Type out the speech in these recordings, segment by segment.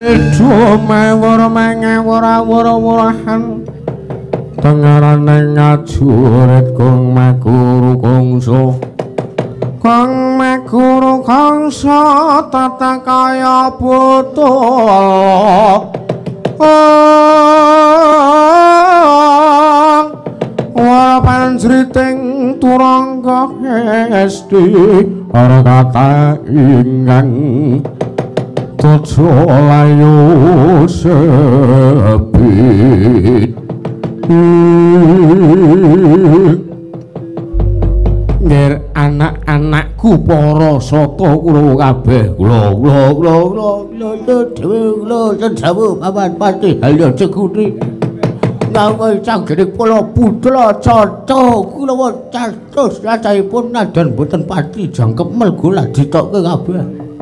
Dumawur mangawur-awur-awurahan tengarane ngajurit kong maguru kongso kong maguru kongso tata kaya butuh wala panjriting turangga esti ora kata ingkang Tojo layu sepit Ngir anak-anakku para sata kula kabeh kula sedawu paman pati halya cekuti ngawe canggening kula putra cata kula catus cacahipun nadan boten pati jangkep melgo lagi ditokke kabeh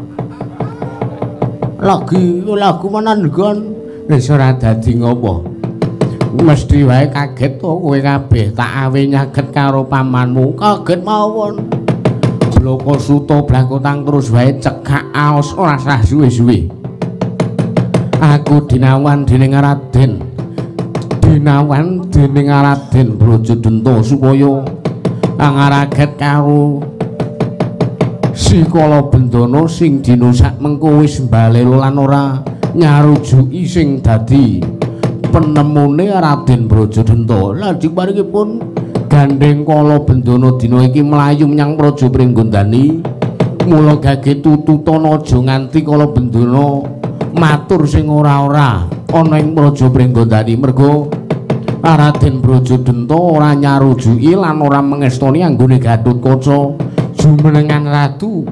lagu manandgon wis ora dadi ngopo mesti wae kaget to kowe kabeh tak awe nyaget karo pamanmu kaget mawon bloko suto blangkotang terus wae cekak aos ora sah suwe-suwe aku dinawan dening Raden Brajadenta supaya angaraget karo si Kala Bendana sing dina sak mengko wis mbalelo lan ora nyarujuki sing dadi penemune Raden Brajadenta. Lajeng paringipun gandeng Kala Bendana dina iki mlayu menyang Praja Pringgondani. Mula gage tututana aja nganti Kala Bendana matur sing ora-ora ana ing Praja Pringgondani merga Raden Brajadenta ora nyarujuki lan ora mengestoni anggone Gatotkaca jumenengan ratu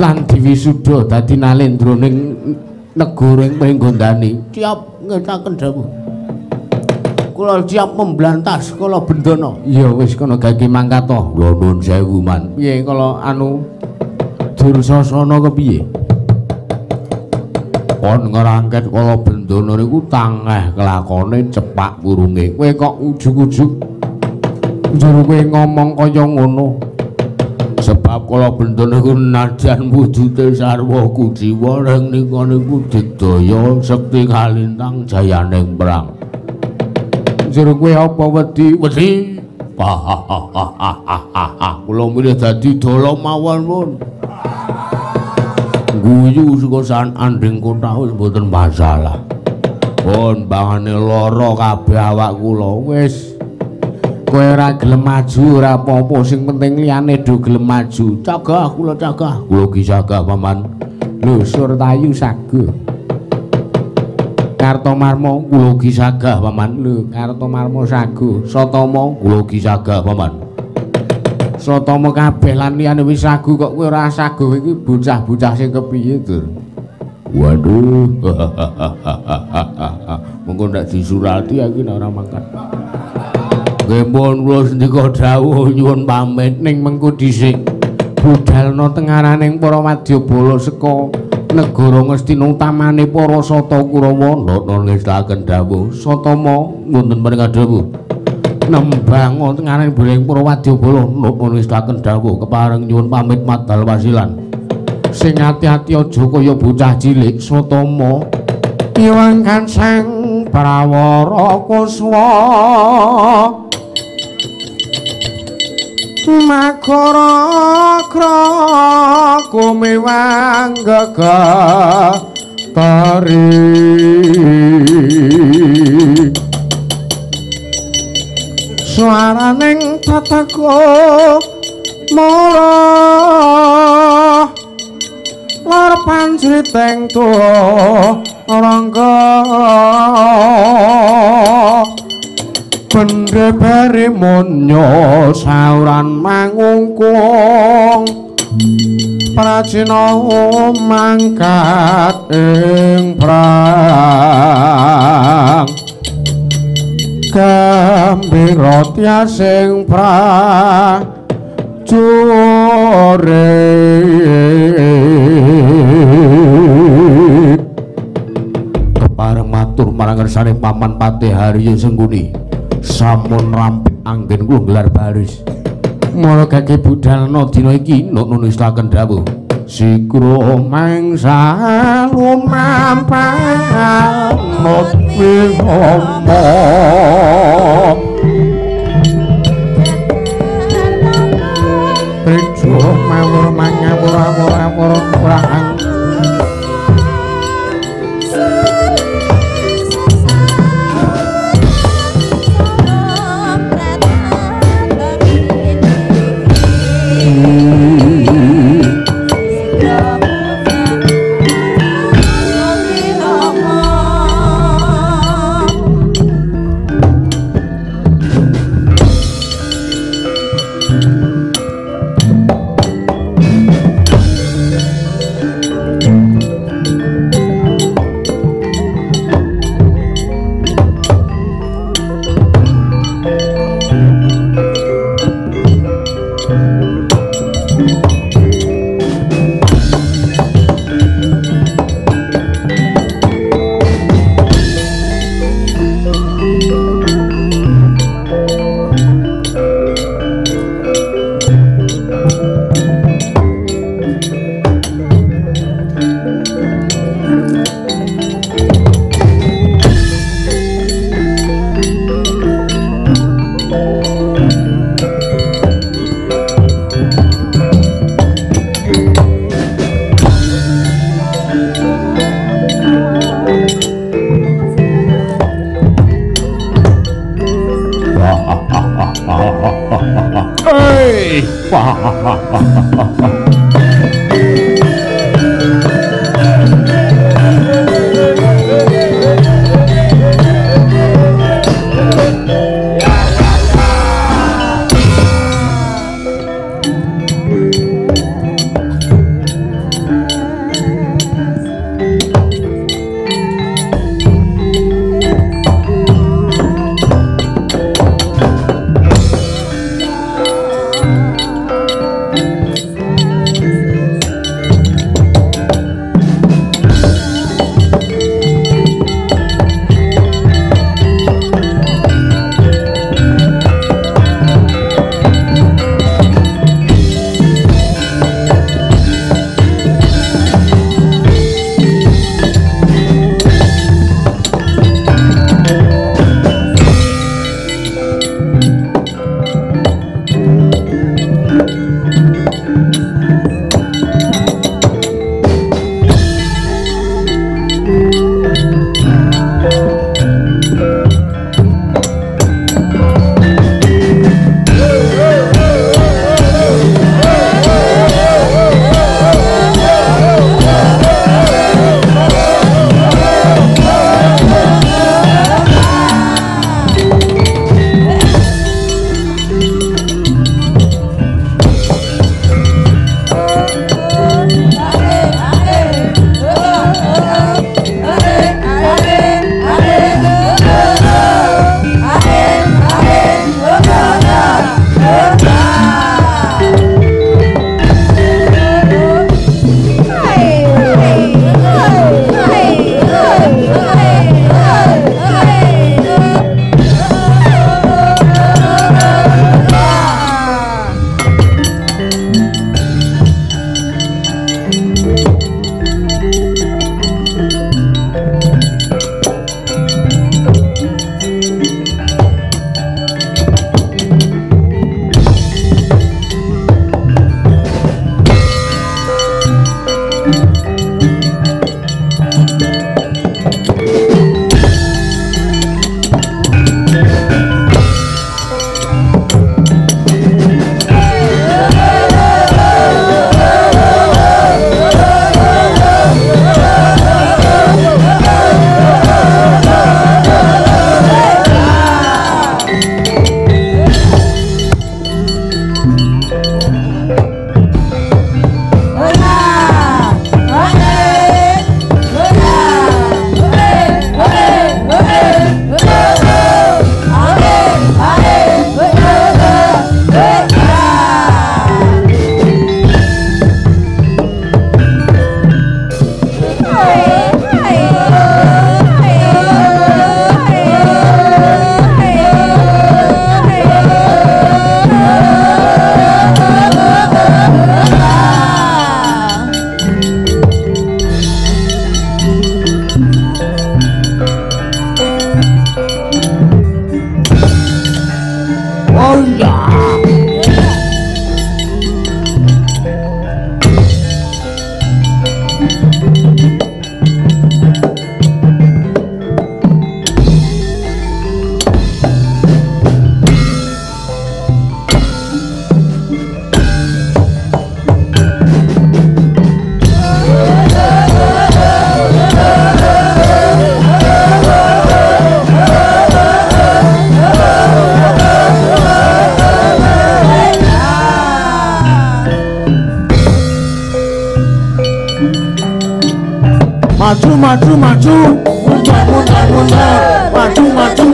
lan diwisuda dadi nalendraning negara ing Pringgondani. Siap ngetaken dawuh. Kula siap memblantas Kala Bendana. Ya wis kana gage mangkat to. Lha nuwun sewu man. Piye kala anu Dursasana kepiye? Kon ngrangket Kala Bendana niku tangeh kelakone cepak wurunge. Kowe kok ujug-ujug njur kowe ngomong kaya ngono. Sebab Kala Bendana iku najan wujute sarwa kuciwa ring nika niku digdaya sekti kalintang jayaning perang. Njur kowe apa wedi? Wedi. Kula milih dadi dala mawon pun. Guyu sukosan anding kota wis mboten masalah. Pun bangane lara kabeh awak kula wis. Kowe ora gelem maju ora apa-apa sing penting liyane do gelem maju. Cagah kula cagah. Kula ki cagah paman. Lho Surtayu saguh. Kartomarma kula ki sagah paman. Lho Kartomarma saguh. Satama kula ki sagah paman. Satama kabeh lan liyane wis saguh kok kowe ora saguh iki bocah-bocah sing kepiye to? Waduh. Monggo ndak disurati iki nek ora mangkat. Gempon kula sendika dawuh nyuwun pamit ning mengko dhisik budalna tengaraning para wadyabala saka negara Ngastina utamane para Sata Kurawa nata ngestaken dawuh Satama wonten paring dawuh nembang tengaraning boling para wadyabala nata ngestaken dawuh kepareng nyuwun pamit madal wasilan sing ati-ati aja kaya bocah cilik Satama iwang kanceng prawara kuswa Makara kra kumiwang gagah tari suaraning tataku mara lar panjriting tuwa rangga Pendebari monyo sauran mangungkung Pracina mangkat ing prang Gambira tiasing prajurit Kepareng matur marang ngersane Paman Patih Haryo Sengguni sampun rampik anggen kula gelar baris. Mula gage budalna dina iki nunusaken dawuh. sikro mangsa lumampah not wihomo Trijo mawur mangapura-pura-pura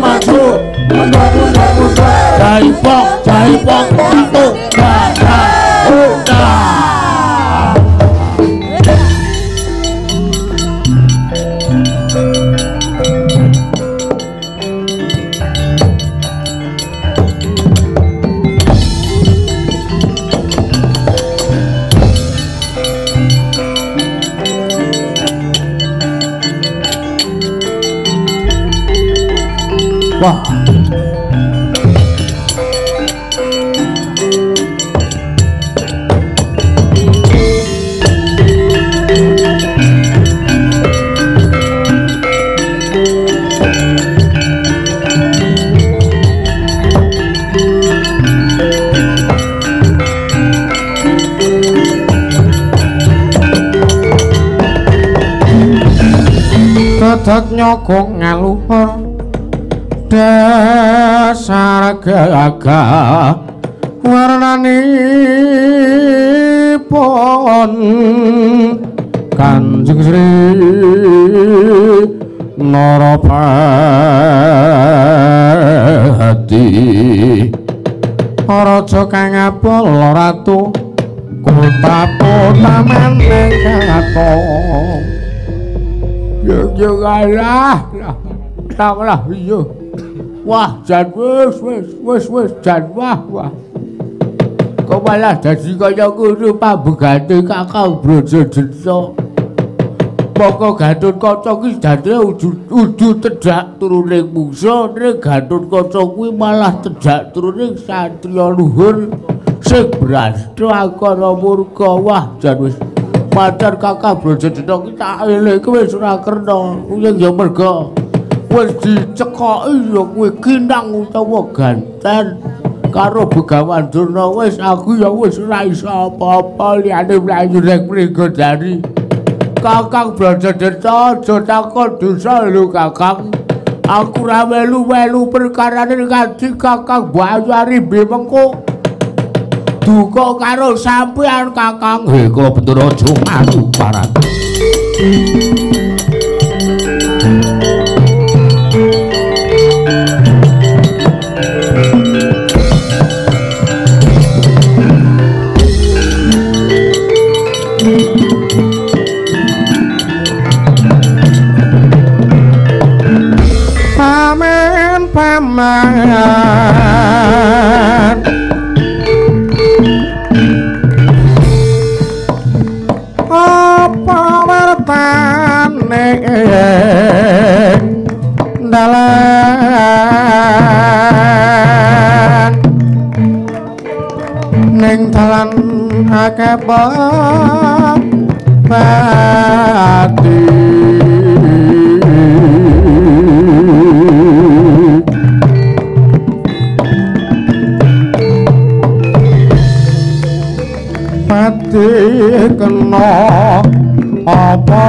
maju jaipong satu wah tetep nyogok ngaluhur dasar gagah warnanipun Kanjeng Sri Narapati raja kang apala ratu kota meneng katon yo galah lah iya wah jan wis jan wah kok malah dadi kaya ngono pambegate Kakang Brajadesa moko Gatotkaca ki dadi udu tedhak turuning mungsa ning Gatotkaca kuwi malah tedhak turuning satriya luhur sing brasta akara murka wah jan wis pacar Kakang Brajadesa ki tak eling wis ora kerna yen ya merga wis dicekoki ya kuwi kinang utawa ganten karo Begawan Durna wis aku ya wis ora iso apa-apa liyane mlayu ning mriku dari Kakang Brajadesa aja takon dosa lho Kakang aku ra melu-melu perkarane kanthi Kakang Bayari mengko duka karo sampean Kakang kula Bendara aja matu parat paman apa wartane dalan ning dalan akeh pati pati kena apa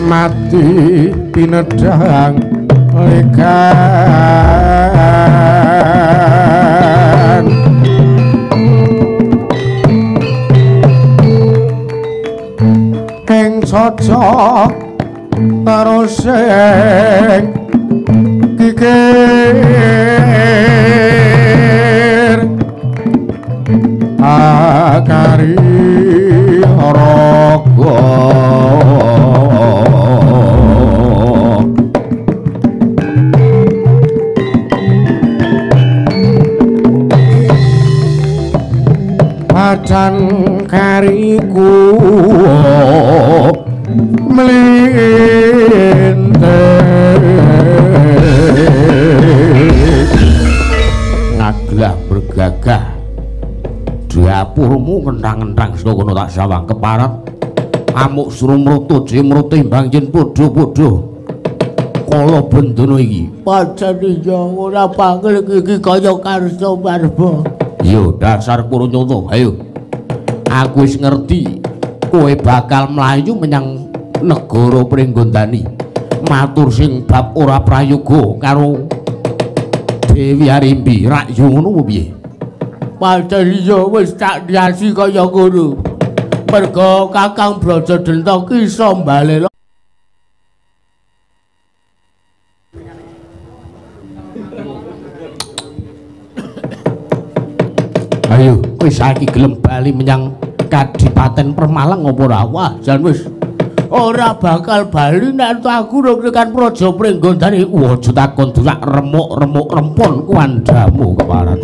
mati pinedhang lekan ing saja karo sing kikir akari raga pacan kariku ngaglah bergagah dapurmu kentang-kentang sedokono tak sawang keparat amuk suruh mrutu jimrutu imbang jen podo-podo kala bendono iki pacan iya ora panggil iki kaya karsa marba yo dasar Puranyata ayo aku wis ngerti kowe bakal mlayu menyang negara Pringgondani matur sing bab ora prayoga karo Dewi Arimbi rak yo ngono piye pancen iya wis tak diasi kaya ngono. Merga Kakang Brajadenta ki iso mbalela. Ayo, kowe saiki gelem bali menyang Kadipaten Permalang apa ora? Wah, jan wis ora bakal bali nek aku rekan Praja Pringgondani. Aja takon durak remuk-remuk rempon kuandamu keparat.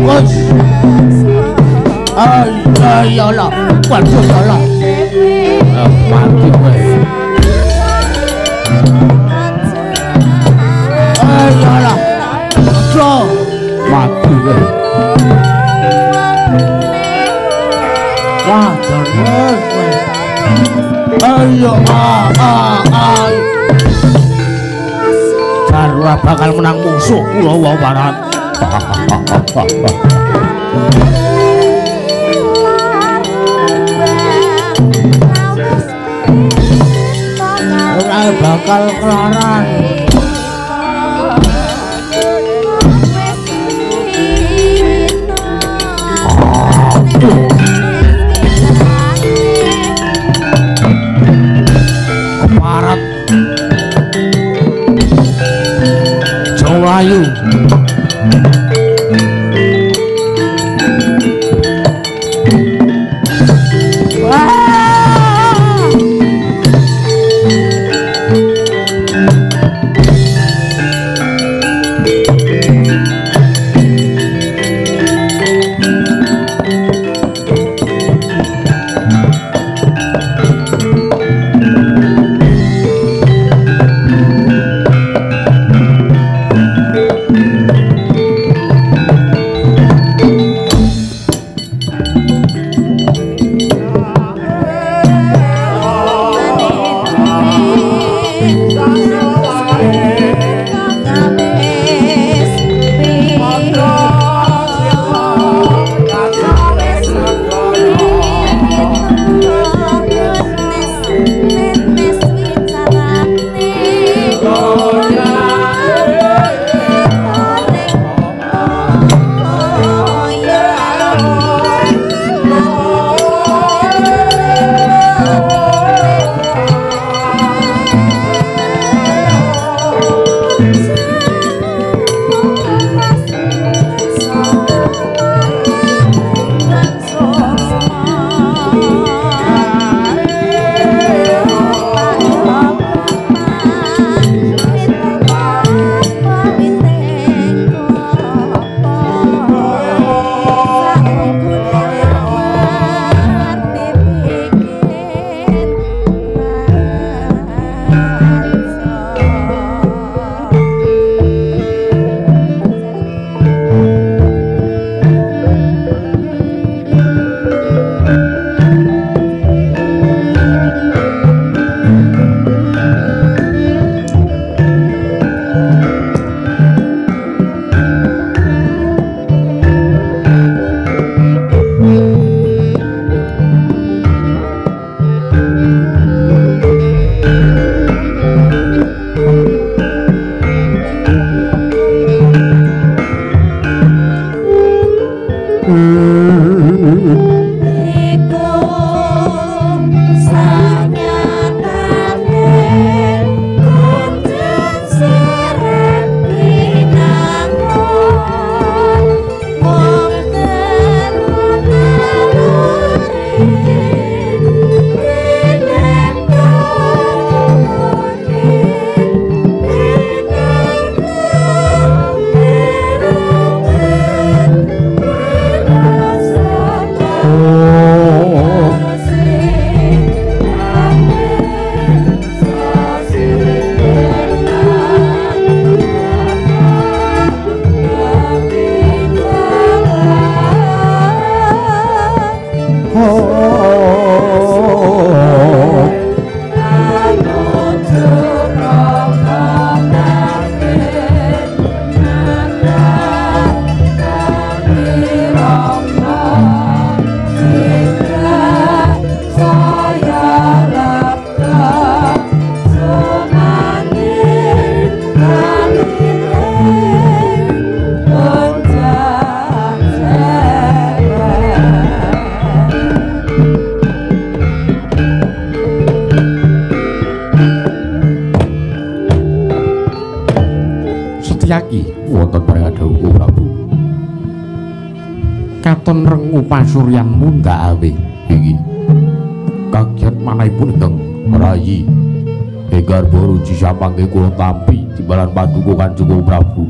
Was. Ya Allah, waduh ya Allah. Mati kowe. Ya Allah. Jo, mati kowe. Wah, terus kowe. Ayo, Jarwa bakal menang musuh kula wae barat. Bakal kelaran. Keparat Jawayu. katon rengu pasuryanmu ndak awe iki kaget manahipun Ingkang Rayi Enggar Boruji sampangke kula tampi timbalan paduka Kanjeng Prabu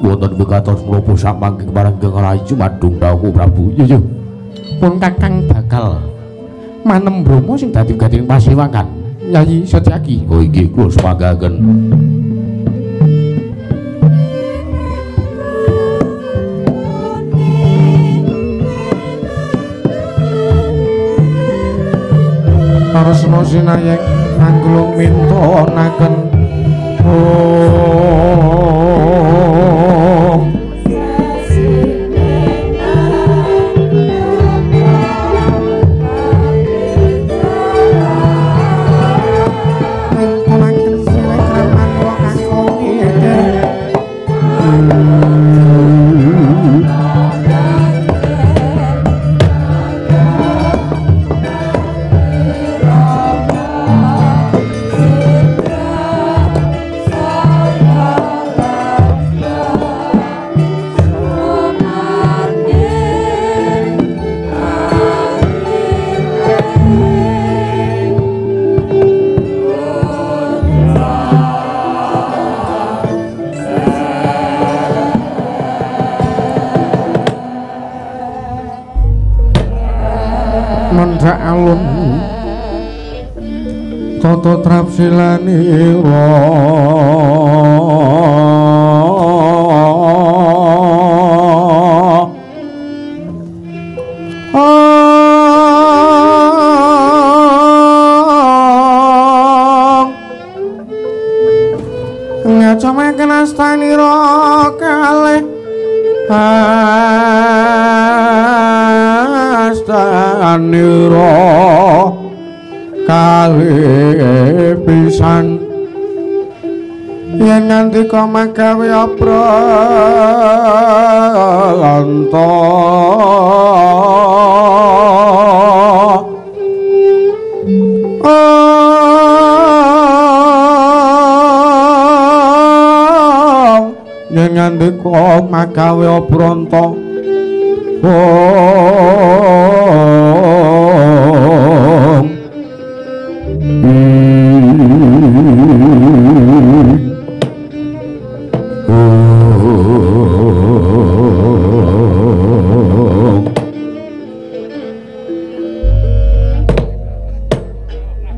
wonten wigatos menapa sampangke marang Ingkang Rayi Jumadung dawuh Prabu yo pun Kakang bakal manem Bromo sing dadi gatining Pasewakan Yayi Setyaki oh inggih kula sepagaken Karesna sinayek nganglung mintonaken Mandra alun tata trapsilanira ngacamaken astanira kalih astanira kalih pisan yen ngantika magawe apralanta yen ngandika magawe apranta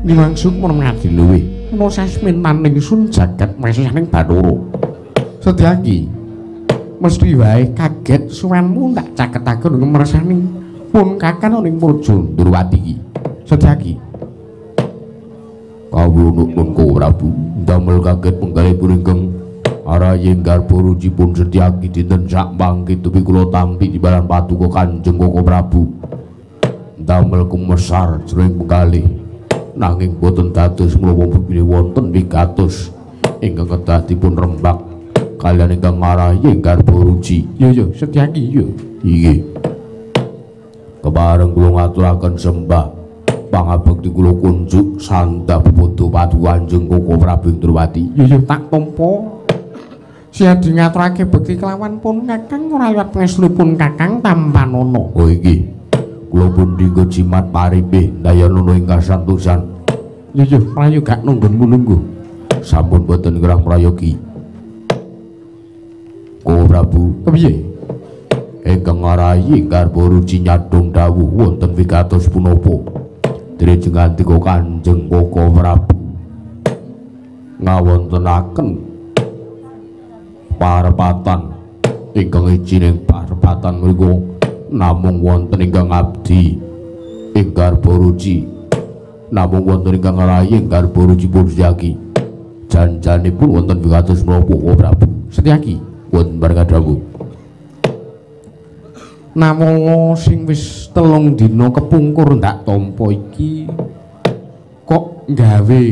Dimaksud mun ngadi luwe ana sasminaning sun jagat mesaning Bathara Setyaki mesti wae kaget suwenmu tak caketaken ngemersani pun Kakang ning Praja Ndrawati iki Setyaki kawulunipun Ko Prabu damel kaget penggalipun ingkang Araye Garboruji pun Setyaki dinten sak mangke tupi kula tampi timbalan paduka Kanjeng Ko Prabu damel kumesar jroning penggalih nanging boten dados menapa bukti wonten wigatos ingkang kedah dipun rembak kaliyan ingkang Araye Garboruji yo Setyaki yo inggih kebareng kula ngaturaken sembah pangabekti kula kunjuk sandhap padha paduka Kanjeng Koko Prabu Ndrawati yo tak tampa siadi ngaturake bekti kelawan pun Kakang ora liwat pangestunipun Kakang Tampanana oh inggih kula pun dinggo jimat paripe dayana ing kasantosan yo prayoga nunggun lungguh sampun boten kirang prayogi Ko Prabu kepiye ingkang Araye Garboruji nyadong dawuh wonten wigatos punapa drejeng andika Kanjeng Koko Prabu ngawontenaken parepatan ingkang ijining parepatan mriku namung wonten ingkang abdi ing Garboruji namung wonten ingkang Araye Garboruji pun Setyaki janjanipun wonten wigatos menapa Ko Prabu Setyaki wonten barkadawuh namung sing wis 3 dina kepungkur ndak tampa iki kok gawe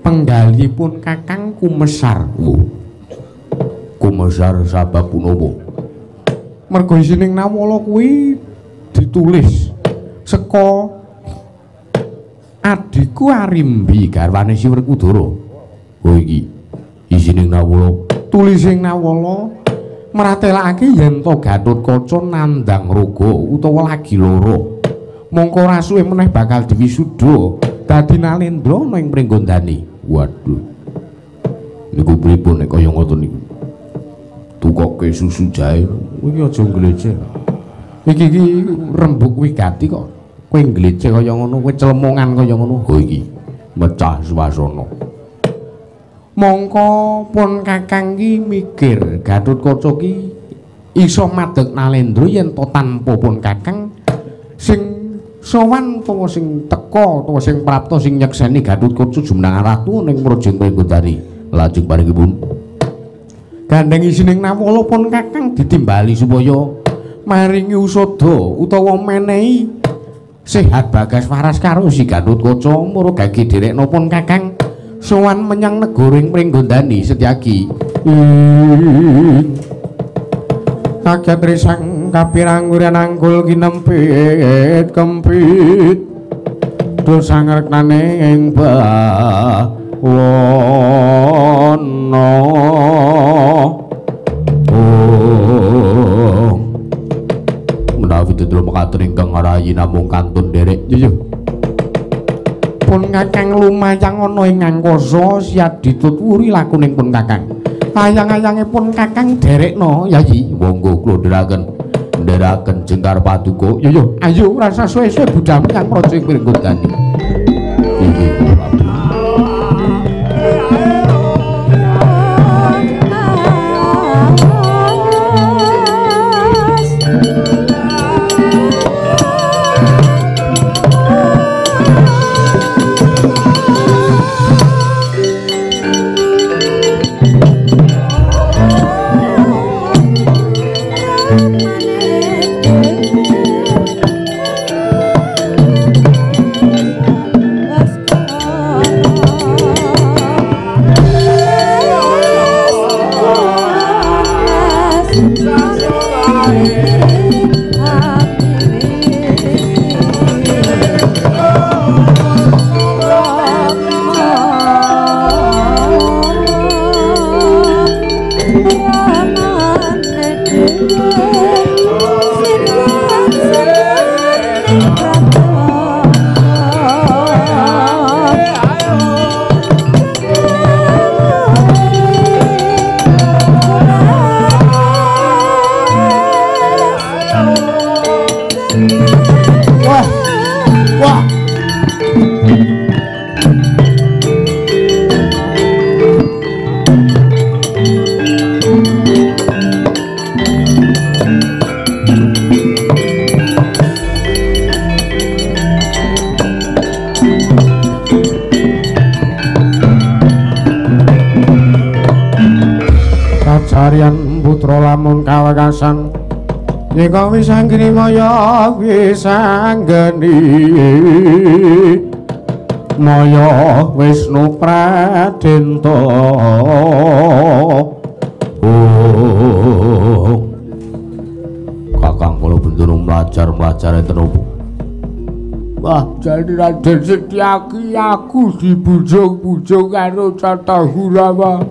penggalipun Kakang kumesar kumesar sabab punapa mergo isining nawala kuwi ditulis saka adiku Arimbi garwane Si Werkudara oh iki isining nawala tulising nawala mratelakake yen to Gatotkaca nandang raga utawa lagi lara. Mongko rasuwe meneh bakal diwisuda dadi Nalendra ana ing Pringgondani. Waduh. Niku pripun nek kaya ngoten niku? Tukoke susu jahe. Iki aja ngleceh. Iki rembug wigati kok. Kowe ngleceh kaya ngono, kowe celemongan kaya ngono. Ho iki mecah swasana. Mongko pun Kakang ki mikir Gatotkaca ki iso madeg Nalendra yen to tanpa pun Kakang sing sowan utawa sing teka utawa sing prapta sing nyekseni Gatotkaca jumeneng ratu ning Mrajeng Pringgondani. Lajeng paringipun gandeng isining nawala pun Kakang ditimbali supaya maringi usada utawa menehi sehat bagas waras karo si Gatotkaca marga dhèrekna pun Kakang sowan menyang negara ing Pringgondani Setyaki. Kaget risang kapirang-uran angkul kinempit kempit dosa ngreknane ing bawana menawi dedro mekaten ingkang ngarayi namung kantun derek yo pun Kakang lumayang ana ing angkasa siat dituturi lakuning pun Kakang. Ayang-ayange pun Kakang derekno Yayi. Monggo kula ndherekaken jengkar paduka. Yo ayo rasa suwe-suwe budhal menyang Mrajeng Pringgondani. Inggih Prabu. Sarian putra lamun kawekasan nika wis anggene maya wis anggeni maya Wisnu Pradenta Kakang kula bendoro mlajar enten opo? Wah, jadi Raden Setyaki aku dibujung-bujung karo Cathahurawa.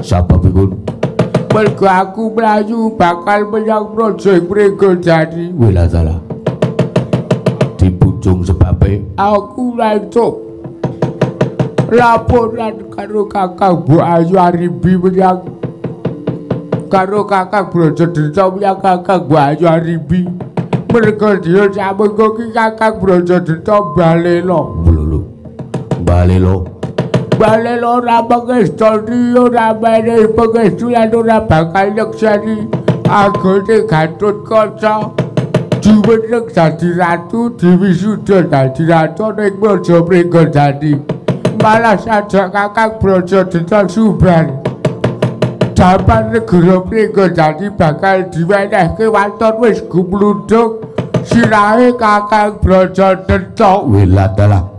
Sababipun mergo aku mlayu bakal menyang Mrajeng Pringgondani. Wela salah. Dibujung sebabe aku lantuk laporan karo Kakang Bu Ayu Aribi menyang karo Kakang Brajadrita menyang Kakang Bu Ayu Aribi. Mergo dia samengko ki Kakang Brajadrita balela. Lho. Balela ora pangestu ora meneh pangestu lan ora bakal nyekseni anggone Gatotkaca diweneng dadi ratu diwisuda dadi ratu ning Mrajeng Pringgondani. Malah sajak Kakang Brajadrita subar jaman negara Pringgondani bakal diwenehke waton wis gumludhuk sirahe Kakang Brajadrita. Weladalah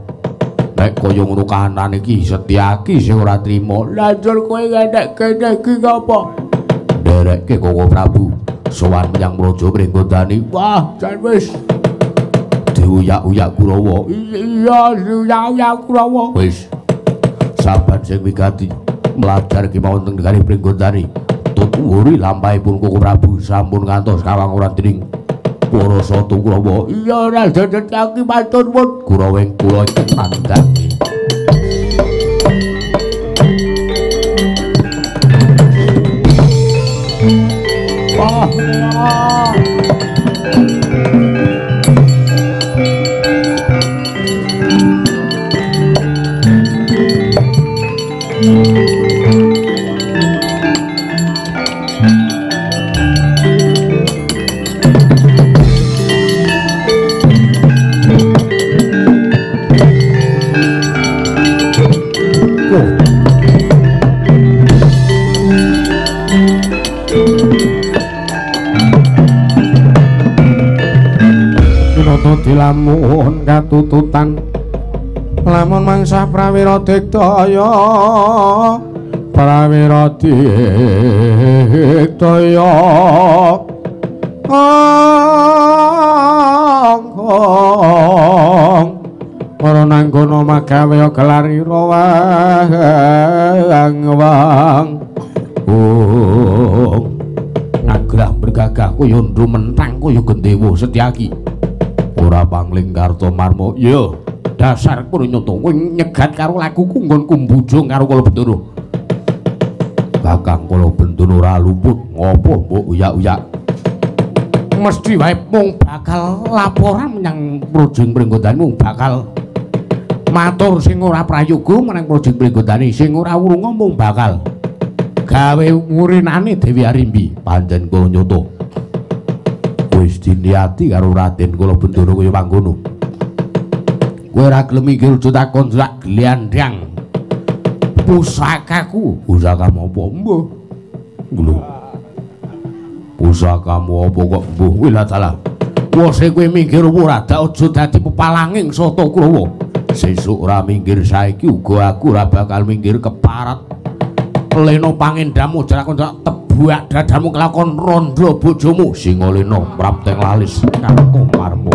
nek kaya ngono kahanan iki Setyaki sing ora trima. Lanjur kowe ngendhek kene iki ngapa? Nderekke Koko Prabu sowan menyang Mrajeng Pringgondani. Wah, jan wis diuyak-uyak Kurawa. Iya, diuyak-uyak Kurawa. Wis saban sing wigati mlajar ki mawon teng negari Pringgondani. Tut wuri lampahipun Koko Prabu sampun ngantos kawanguran dening para satu Kurawa. Iya Raden kaki matur nuwun Kurawing kula tandhangi. Dilamun katututan lamun mangsa prawira digdaya ora nanggono magawe gelari wang ngagrah bergagah kaya ndrumentang kaya Gendewa Setyaki ora pangling Kartomarma. Ya, dasar Purnyoto kowe nyegat karo lakuku nggon kumbujung karo Kala Bendana. Kakang Kala Bendana ora luput ngopo mbok uyak-uyak. Mesti wae mung bakal laporan menyang Projing Pringgondani, mung bakal matur sing ora prayoga meneng Projing Pringgondani, sing ora wurunga mung bakal gawe ngurinane Dewi Arimbi. Pancen Kala Nyoto wis diniati karo Raden Kala Bendana kaya mangkono. Kowe ora gelem mikir takon sak glandang pusakaku. Pusakamu apa mbuh? Lho. Pusakamu apa kok mbuh? Wila dalah. Wose kowe mikir ora dak aja dadi pepalanging Sata Kurawa. Sesuk ora mikir saiki uga aku ora bakal mikir keparat. Lena pangendhamu jalakon buak dadamu kelakon rondo bojomu Singalena mrapteng lalis Kartomarma.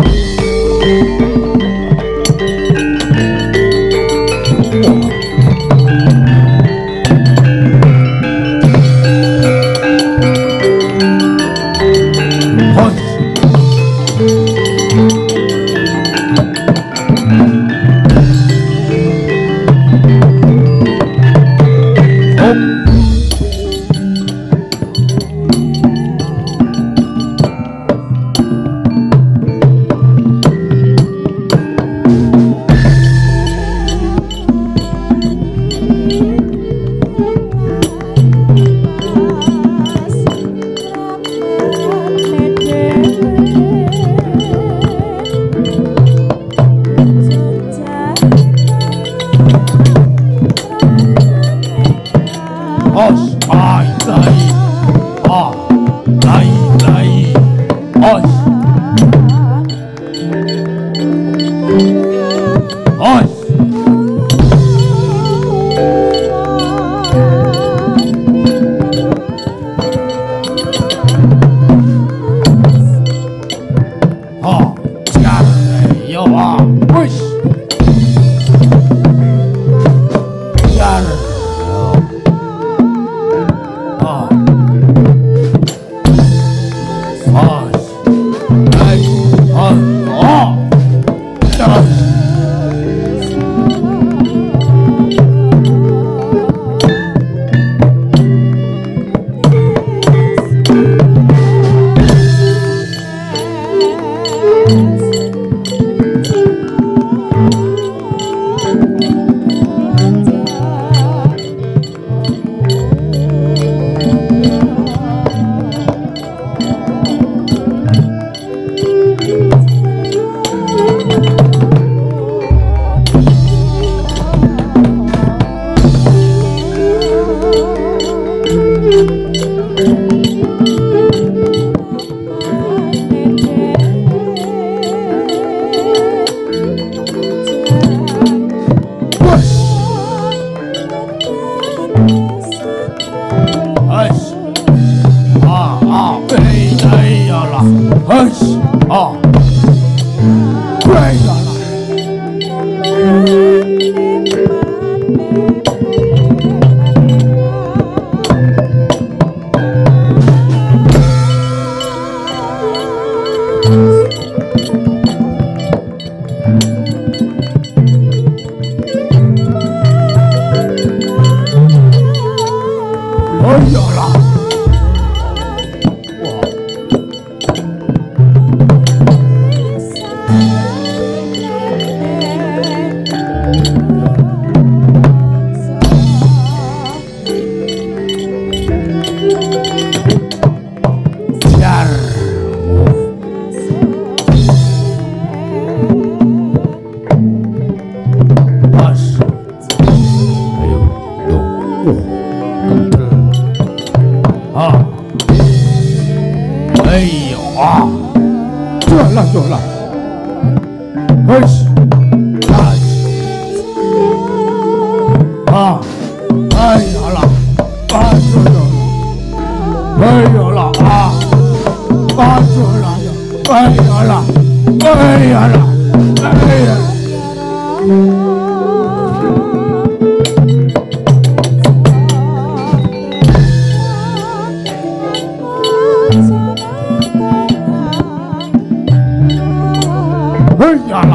哎呦啊！对了对了，哎是，啊，哎呀啦，啊对了，哎呀啦啊，啊对了呀，哎呀啦，哎呀啦，哎呀。哎呀啦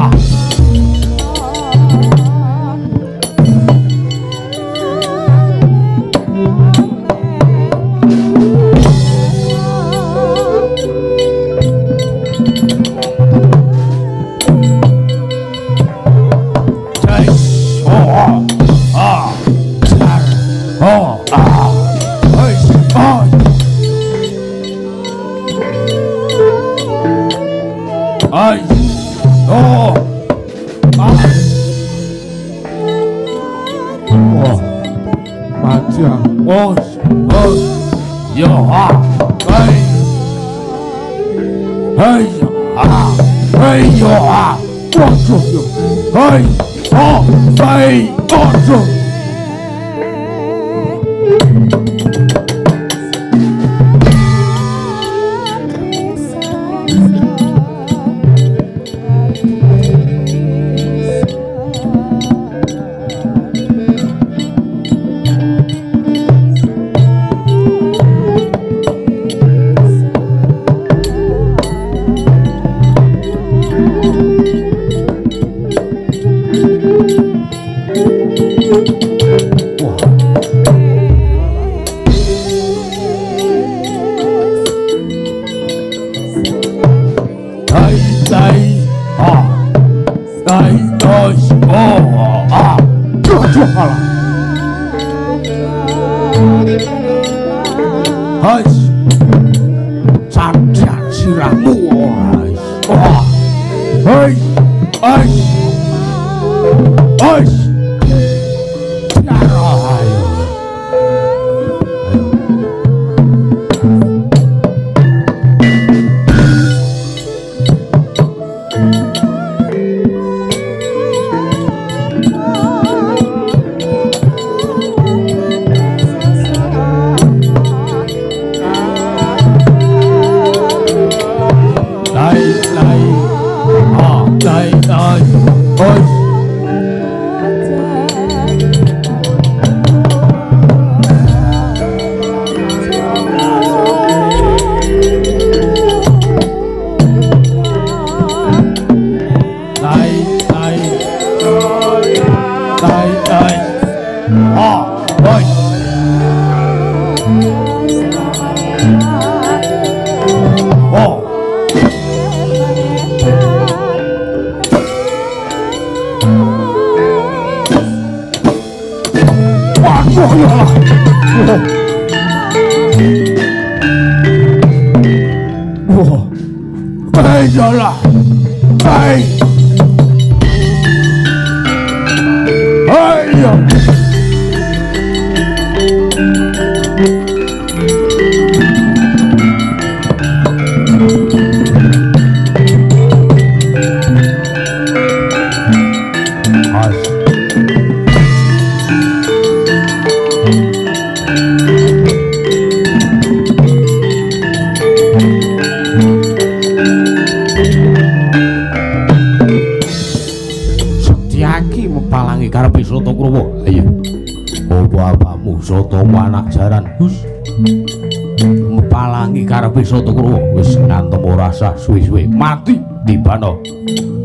！Karepe Soto Kruwa wis ngantem ora sah suwe-suwe mati dibana.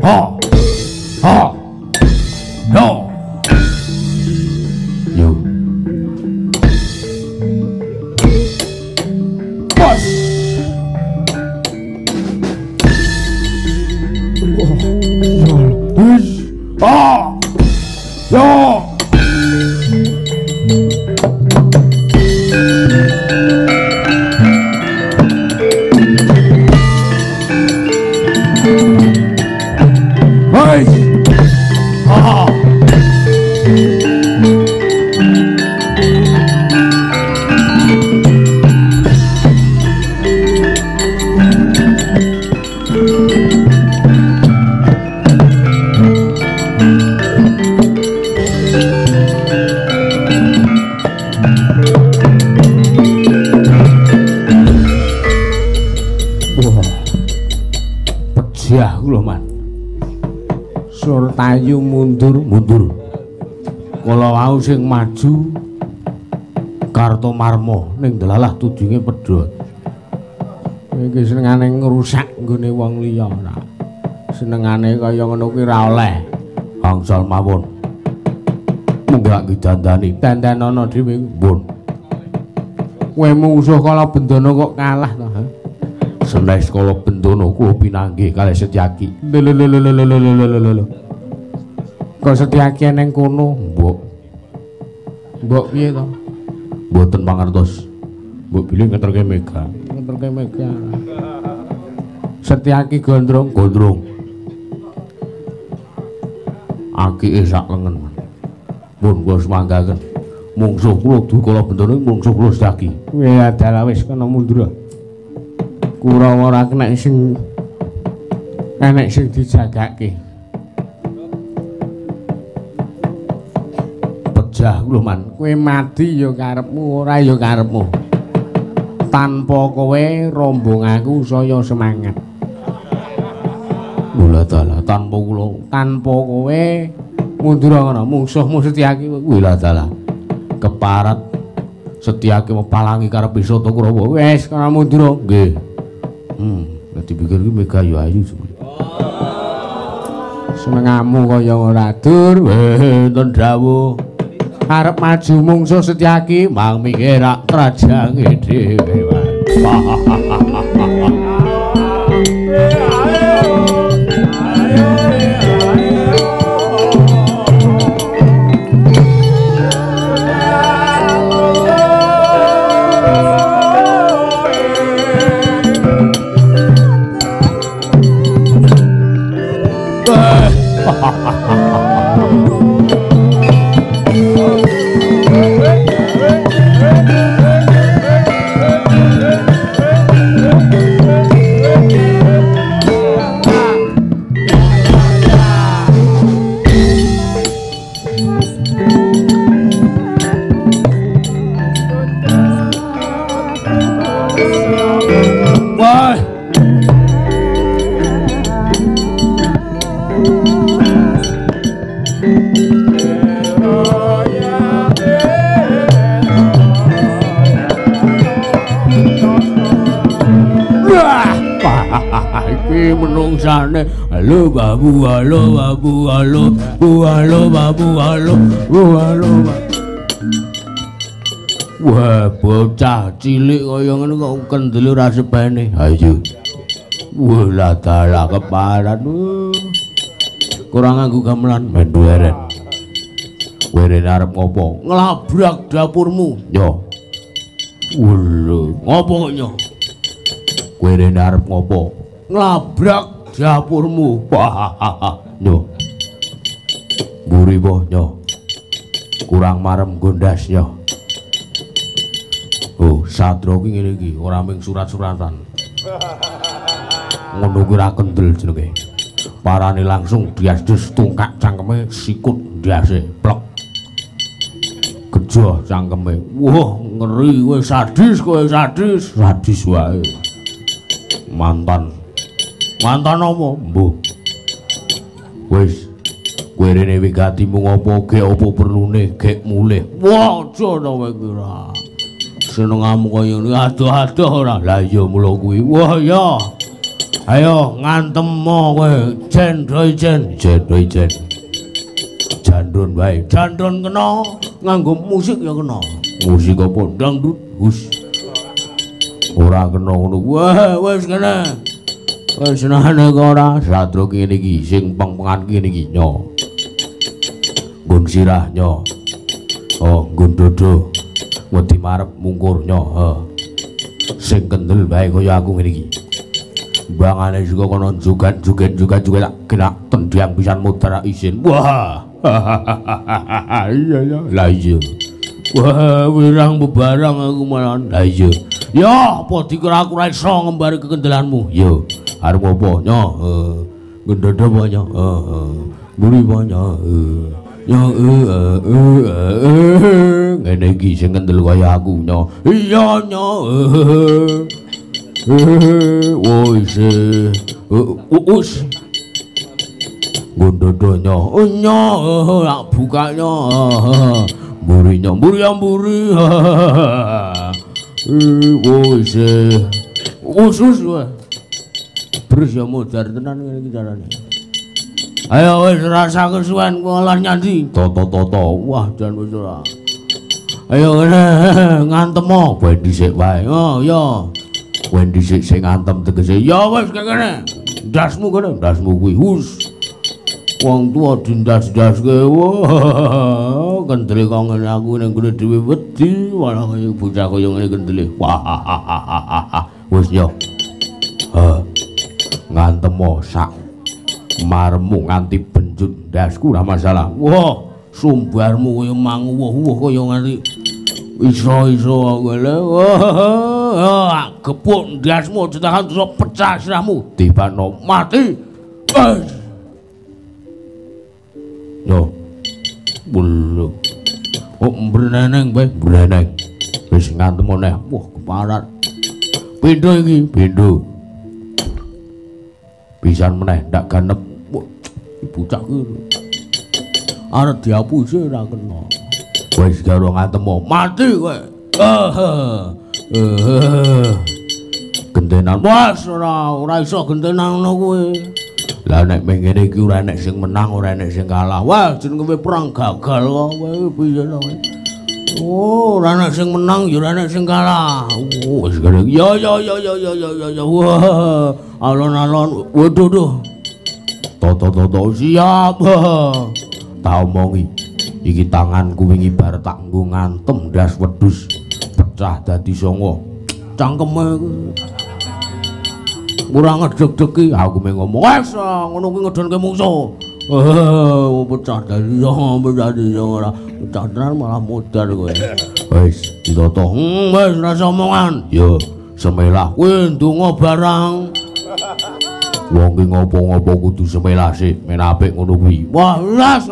Ha. Ha. Yo. Yo. Bos. Ah. Yo. Pejah kula man. Surtayu mundur. Kala wau sing maju Kartomarma ning delalah tudinge pedhot. Iki senengane ngrusak nggone wong liya ora. Senengane kaya ngono kuwi ra oleh. Angsal mawon. Munggah didandani. Dandanana dhewe mbon. Kowe mungsuh kala Bendana kok kalah to, ha? Senes kala Bendana kula pinanggih kalih Setyaki. Lho. Kok Setyaki ning kono, Mbok? Mbok piye to? Mboten pangertos. Mbok bilih ngeterke Mega. Setyaki gondrong. Akike sak lengen. Pun kula semanggaken. Mungsuh kula Dukala Bendana mungsuh kula Setyaki. Ya dalah wis kana mundur. Kurawa ora kena sing dijagake. Pejah kula man, kowe mati ya karepmu, ora ya karepmu. Tanpa kowe rombong aku saya semangat. Mula dalah tanpa kowe mundur ngono mungsuhmu Setyaki kuwi lha dalah. Keparat Setyaki mepalangi karepe Sata Kurawa. Wis kana mundur nggih. Dadi pikir iki Mega ya ayu semono. Senengamu kaya ora dur, wonten dawuh. Arep maju mungsuh Setyaki, mang mikir rak trajange dhewe wae. Menungsane halo babu halo babu halo. Wah bocah cilik kaya ngono kok kendel ora sepene. Ayo wah la dalah keparat kurang nganggo gamelan mendueren. Werene arep ngopo? Nglabrak dapurmu yo. Lho ngopo kok yo? Werene arep ngopo? Nglabrak dapurmu. Nyo. Mburi po nyo. Kurang marem gondas nyo. Oh, Satria ki ngene iki, ora mung surat-suratan. Ngono kuwi ra kendel jenenge. Parane langsung diasdes tungkak cangkeme sikut ndiase plek. Gejo cangkeme. Wah, ngeri kowe sadis sadis wae. Mantan apa? Mbuh. Wis. Kowe rene wigatimu ngopo ge apa perlune gek mulih. Wah, aja to kowe kira. Senengamu kaya ngene adoh-adoh ora. Lah iya mula kuwi. Wah ya. Ayo ngantem kowe jen jen. Jandron wae. Jandron kena nganggo musik ya kena. Musik apa? Dangdut. Hus. Ora kena ngono. Wah, wis kena. Wis senane kok ora. Satria kene iki sing peng-pengan kene iki nyo. Nggon sirah nyo. Oh, nggon dodo. Wedi marep mungkur nyo. Sing kendel bae kaya aku ngene iki. Bangane juga kono jugan tak kena tendiang pisan muter isin. Wah. Iya ya. Lah iya. Wah, wirang bebarang aku malah. Lah iya. Ya, apa dikira aku ra iso ngembari kekendelanmu? Yo, arep apa nyo? Gendada apa nyo? Mburi apa nyo? Yo, ngene iki sing kendel kaya aku nyo. Iya nyo. Wis. Wis. Gondodonya. Nya lak bukanya. Mburinya mburi. Wis. Usus wae. Bres ya modar tenan ngene iki carane. Ayo wis rasa kesuwen ngolah nyandi. Toto. Wah, jan wis ora. Ayo ngantem wae dhisik wae. Oh, ya. Wen dhisik sing ngantem tegese. Ya wis kene. Ndasmu kene, ndasmu kuwi. Hus. Wong tuwa dindas-daske. Wah, kendele kok ngene aku ning gone dhewe wedi, malah kaya bocah kaya ngene kendele. Wah. Wis ya. Ngantem sak marmu nganti benjut ndasku ora masalah. Wah, sumbarmu kaya manguwuh kaya nganti iso ngene. Wah, gepuk ndasmu ditahan terus pecah sirahmu. Dibano mati. Yo. Bulu. Oh, mbreneng bae, mbreneng. Wis ngantem meneh. Wah, keparat. Pindho iki, pindho. Pisan meneh ndak ganep. Wah, bocah ki. Arep diapusi ora kena. Wis karo ngantem mati kowe. Gentenan. Wes ora iso gentenan ngono kowe. Lah nek mengene iki ora enek sing menang, ora enek sing kalah. Wah, jenenge perang gagal kok. Kowe piye to? Oh, ora enek sing menang, ya ora enek sing kalah. Wis kene. Ya. Wah, alon-alon. Waduh. Toto siap. Tak omongi. Iki tanganku wingi bar tak nggo ngantem ndas wedhus pecah dadi songo. Cangkeme ora ngedeg-degi aku mung ngomong wes ngono kuwi ngedonke mungsuh. Pecah dadi songo ora pecah tenan malah modar kowe. Wis ditoto. Wis rasa omongan. Yo semelah kuwi ndonga barang. Wong ki ngopo-ngopo kudu semelah sik men apik ngono kuwi. Wah, las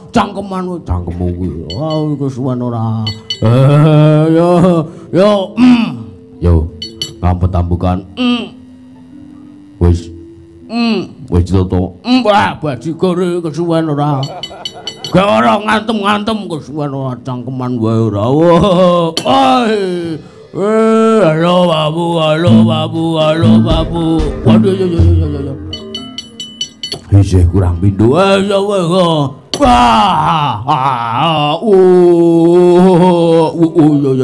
cangkeman cangkemmu kuwi. Wah, kesuwen ora. Yo ngampet tambukan. Wis toto. Wah, bajigur kesuwen ora. Gak ora ngantem-ngantem kesuwen ora cangkeman wae ora. Halo babu. Waduh yo. Isih kurang pindho. Ya weh. Wah.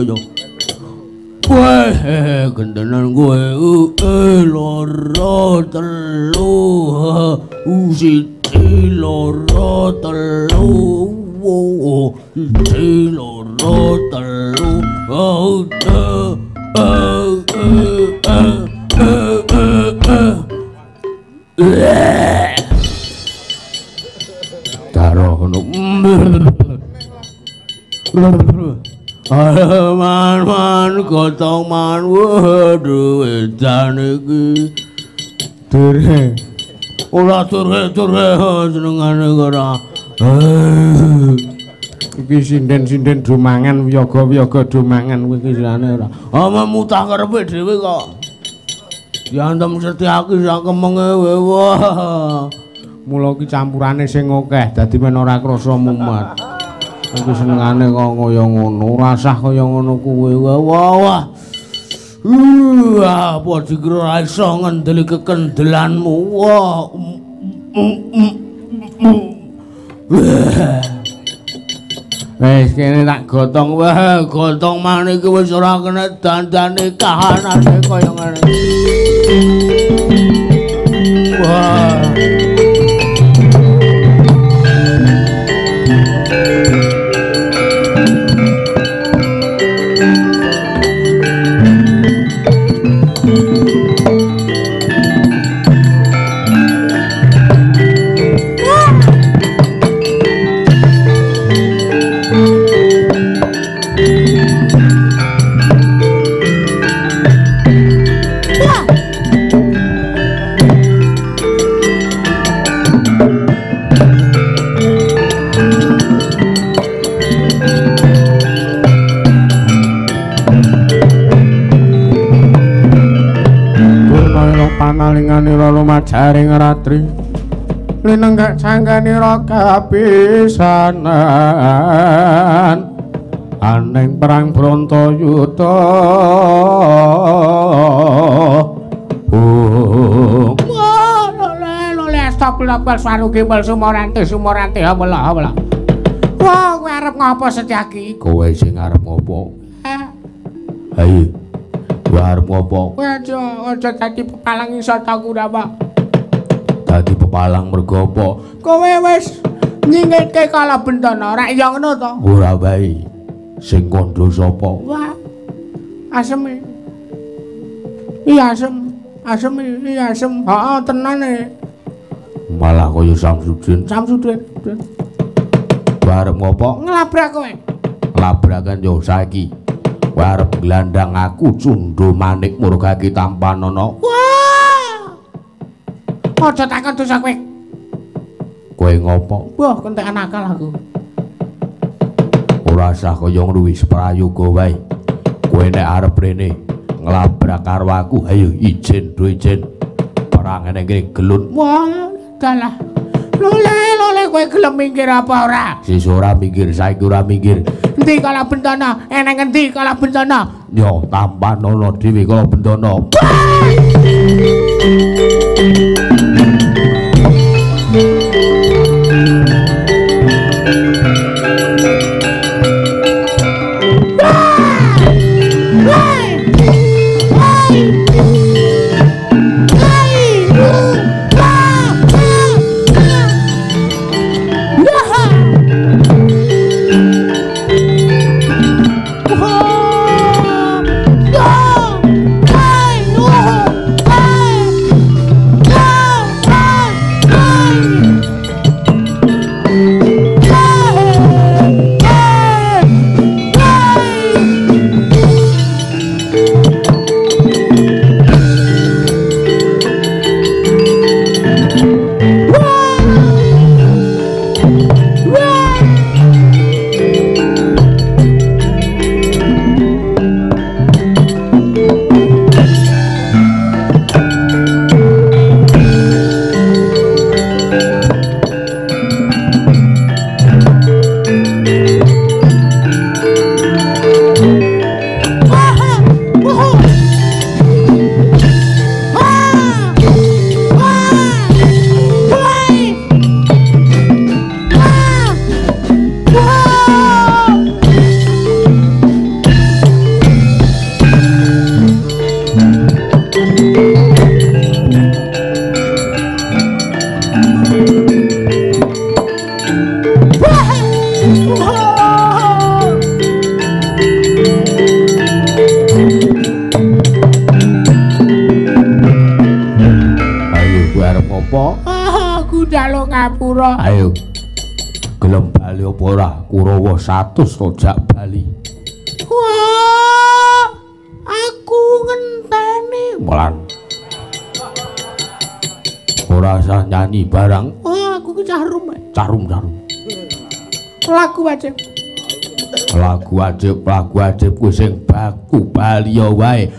Yo. Weh, gendenan kowe. Loro telu. Siji loro telu. Siji loro telu. Taruh ngono. Man gotong man waduh edan iki. Dure. Ora dure senengane ora. Iki sinden-sinden dumangan wiyaga-wiyaga dumangan kuwi kirane ora. Ama mutah karepe dhewe kok. Diantem setiaki sak kemenge wah. Mula ki campurane sing akeh dadi men ora krasa mumet. Aku senengane kok kaya ngono, rasah kaya ngono kuwi. Wah. Apa dikira ora iso ngendeli kekendelanmu. Wah. Wis kene tak gotong wae, gotong maneh iki wis ora kena dandane kahanane kaya ngene. Wah. panjenenganira lumajaring ratri linenggak cangganira kapisanan aning perang Brontoyuda Astagfirullah Sarugi bal Sumoranti Allah. Wah, kowe arep ngopo Setyaki? Kowe sing arep ngopo? Ayo. Kowe arep ngopo? Kowe aja dadi pepalang iso ta Kurawa. Dadi pepalang mergo apa? Kowe wis nyingkirke Kala Bendana, ora iya ngono to? Ora bae. Sing kandha sapa? Wah. Asem. Iya asem. Heeh, tenane. Malah kaya Samsudin. Arep ngopo? Nglabrak kowe. Labrakan yo saiki. Kowe arep glandang aku Cundha Manik murgake Tampanana. Wah. Aja takon dosa kowe. Kowe ngopo? Wah, kentekan akal aku. Ora usah kaya ngruwis prayoga wae. Kowe nek arep rene nglabrak karo aku, ayo izin perang ngene iki gelut. Wah, dalah. Lole kowe gelem minggir apa ora? Sis ora minggir, saiki ora minggir. Endi Kala Bendana? Eneng endi Kala Bendana? Yo Tampanana dhewe Kala Bendana. Ayo. Gelem bali apa ora? Kurawa 100 rojak bali. Wah, aku ngenteni. Mulan. Ora usah nyanyi barang. Wah, aku ki carum. Carum. Lagu wajib. Lagu wajib kuwi sing baku bali wae.